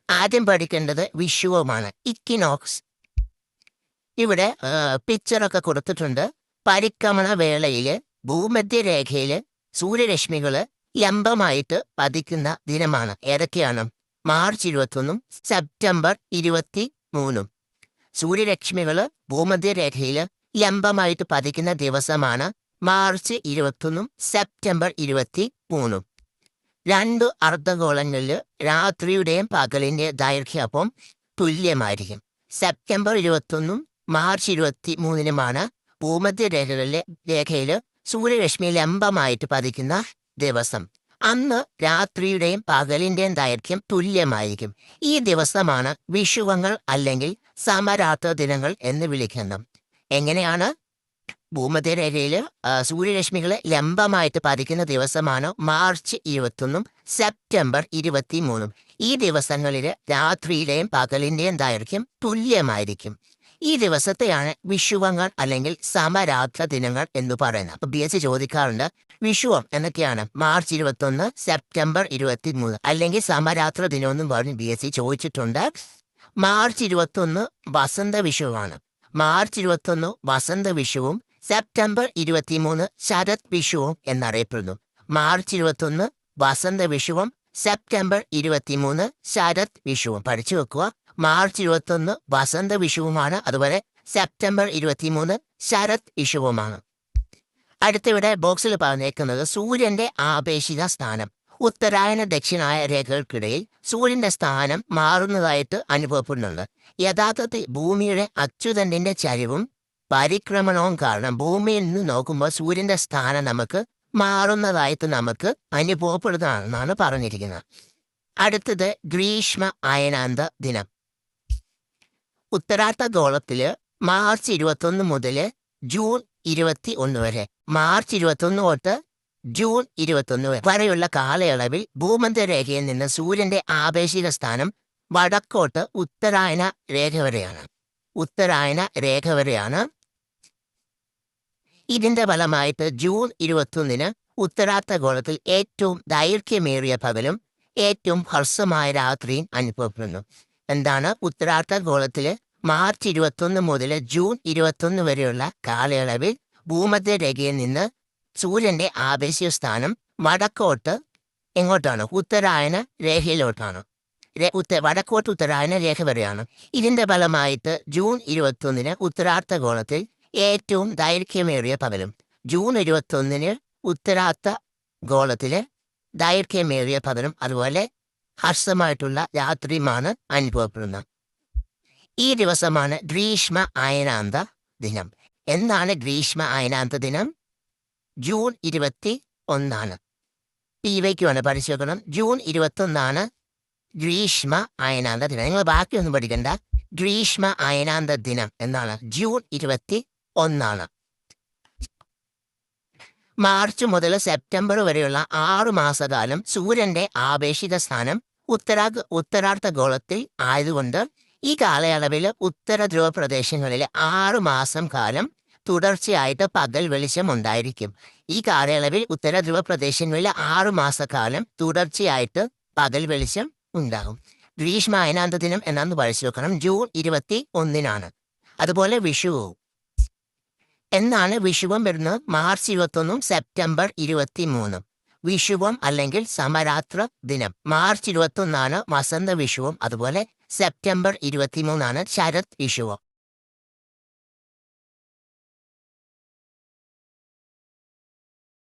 ആദ്യം പഠിക്കേണ്ടത് വിഷുവമാണ്, ഇക്വിനോക്സ്. ഇവിടെ പിക്ചറൊക്കെ കൊടുത്തിട്ടുണ്ട്. പരിക്രമണ വേളയിൽ ഭൂമധ്യരേഖയിൽ സൂര്യരശ്മികൾ ലംബമായിട്ട് പതിക്കുന്ന ദിനമാണ്. ഏതൊക്കെയാണ്? March 21 September 23. സൂര്യരശ്മികൾ ഭൂമധ്യരേഖയിൽ ലംബമായിട്ട് പതിക്കുന്ന ദിവസമാണ് മാർച്ച് 21 സെപ്റ്റംബർ 23. രണ്ട് അർദ്ധഗോളങ്ങളിൽ രാത്രിയുടെയും പകലിൻ്റെയും ദൈർഘ്യം തുല്യമായിരിക്കും. സെപ്റ്റംബർ 21 മാർച്ച് 23 ഭൂമധ്യരേഖയിൽ സൂര്യരശ്മി ലംബമായിട്ട് പതിക്കുന്ന ദിവസം. അന്ന് രാത്രിയുടെയും പകലിൻ്റെയും ദൈർഘ്യം തുല്യമായിരിക്കും. ഈ ദിവസമാണ് വിഷുവങ്ങൾ അല്ലെങ്കിൽ സമരാത്ര ദിനങ്ങൾ എന്ന് വിളിക്കുന്നത്. എങ്ങനെയാണ്? ഭൂമധ്യരേഖയിൽ സൂര്യരശ്മികൾ ലംബമായിട്ട് പതിക്കുന്ന ദിവസമാണ് മാർച്ച് 21 സെപ്റ്റംബർ 23. ഈ ദിവസങ്ങളിൽ രാത്രിയിലെയും പകലിൻ്റെയും ദൈർഘ്യം തുല്യമായിരിക്കും. ഈ ദിവസത്തെയാണ് വിഷുവങ്ങൾ അല്ലെങ്കിൽ സമരാത്ര ദിനങ്ങൾ എന്ന് പറയുന്നത്. അപ്പൊ BSc ചോദിക്കാറുണ്ട്, വിഷുവം എന്നൊക്കെയാണ് മാർച്ച് 21 സെപ്റ്റംബർ 23 അല്ലെങ്കിൽ സമരാത്ര ദിനമെന്നും പറഞ്ഞ് BSc ചോദിച്ചിട്ടുണ്ട്. മാർച്ച് 21 വസന്ത വിഷുവാണ്. മാർച്ച് 21 വസന്ത വിഷുവും സെപ്റ്റംബർ 23 ശരത് വിഷുവും എന്നറിയപ്പെടുന്നു. മാർച്ച് 21 വസന്ത വിഷുവും സെപ്റ്റംബർ 23 ശരത് വിഷുവും പഠിച്ചു വെക്കുക. മാർച്ച് 21 വസന്ത വിഷുവുമാണ്, അതുപോലെ സെപ്റ്റംബർ 23 ശരത് വിഷുവുമാണ്. അടുത്തിവിടെ ബോക്സിൽ പറഞ്ഞേക്കുന്നത് സൂര്യന്റെ ആപേക്ഷിക സ്ഥാനം. ഉത്തരായന ദക്ഷിണായ രേഖകൾക്കിടയിൽ സൂര്യന്റെ സ്ഥാനം മാറുന്നതായിട്ട് അനുഭവപ്പെടുന്നുണ്ട്. യഥാർത്ഥത്തിൽ ഭൂമിയുടെ അച്യുതണ്ടിന്റെ ചരിവും പരിക്രമണവും കാരണം ഭൂമിയിൽ നിന്ന് നോക്കുമ്പോൾ സൂര്യന്റെ സ്ഥാനം നമുക്ക് മാറുന്നതായിട്ട് നമുക്ക് അനുഭവപ്പെടുന്നതാണെന്നാണ് പറഞ്ഞിരിക്കുന്നത്. അടുത്തത് ഗ്രീഷ്മ അയനാന്ത ദിനം. ഉത്തരാർദ്ധഗോളത്തില് മാർച്ച് 21 മുതൽ ജൂൺ 21 വരെ, മാർച്ച് 21 തൊട്ട് ജൂൺ 21 വരെയുള്ള കാലയളവിൽ ഭൂമധ്യരേഖയിൽ നിന്ന് സൂര്യന്റെ ആപേക്ഷിക സ്ഥാനം വടക്കോട്ട് ഉത്തരായന രേഖ വരെയാണ്. ഉത്തരായന രേഖ വരെയാണ്. ഇതിന്റെ ഫലമായിട്ട് ജൂൺ 21 ഉത്തരാർദ്ധഗോളത്തിൽ ഏറ്റവും ദൈർഘ്യമേറിയ പകലും ഏറ്റവും ഹ്രസ്വമായ രാത്രിയും അനുഭവപ്പെടുന്നു. എന്താണ്? ഉത്തരാർദ്ധഗോളത്തില് മാർച്ച് 21 മുതൽ ജൂൺ 21 വരെയുള്ള കാലയളവിൽ ഭൂമധ്യരേഖയിൽ നിന്ന് സൂര്യന്റെ ആപേക്ഷിക സ്ഥാനം വടക്കോട്ട് എങ്ങോട്ടാണ്? ഉത്തരായന രേഖയിലോട്ടാണ്. വടക്കോട്ട് ഉത്തരായന രേഖ വരെയാണ്. ഇതിന്റെ ഫലമായിട്ട് ജൂൺ 21 ഉത്തരാർദ്ധഗോളത്തിൽ ഏറ്റവും ദൈർഘ്യമേറിയ പകലും ജൂൺ 21 ഉത്തരാർദ്ധഗോളത്തിലെ ദൈർഘ്യമേറിയ പകലും അതുപോലെ ഹ്രസ്വമായിട്ടുള്ള രാത്രിയുമാണ് അനുഭവപ്പെടുന്നത്. ഈ ദിവസമാണ് ഗ്രീഷ്മ അയനാന്ത ദിനം. എന്നാണ് ഗ്രീഷ്മ അയനാന്ത ദിനം? ജൂൺ 21. PYQആണ് പഠിച്ചു വെക്കണം. ജൂൺ 21 ഗ്രീഷ്മ അയനാന്ത ദിനം. നിങ്ങൾ ബാക്കിയൊന്നും പഠിക്കണ്ട. ഗ്രീഷ്മ അയനാന്ത ദിനം എന്നാണ് ജൂൺ 21. മാർച്ച് മുതൽ സെപ്റ്റംബർ വരെയുള്ള 6 മാസക്കാലം സൂര്യന്റെ ആപേക്ഷിക സ്ഥാനം ഉത്തരാർദ്ധഗോളത്തിൽ ആയതുകൊണ്ട് ഈ കാലയളവിൽ ഉത്തര ധ്രുവ പ്രദേശങ്ങളിൽ 6 മാസം കാലം തുടർച്ചയായിട്ട് പകൽ വെളിച്ചം ഉണ്ടായിരിക്കും. ഈ കാലയളവിൽ ഉത്തര ധ്രുവ പ്രദേശങ്ങളിൽ 6 മാസക്കാലം തുടർച്ചയായിട്ട് പകൽ വെളിച്ചം ഉണ്ടാകും. ഗ്രീഷ്മ അയനാന്ത ദിനം എന്നാന്ന് പഠിച്ചു വെക്കണം. ജൂൺ 21. അതുപോലെ വിഷുവും. എന്നാണ് വിഷുവം വരുന്നത്? March 21 September 23. വിഷുവം അല്ലെങ്കിൽ സമരാത്ര ദിനം. മാർച്ച് 21 വസന്ത വിഷുവും അതുപോലെ സെപ്റ്റംബർ 23 ശരത് വിഷുവും.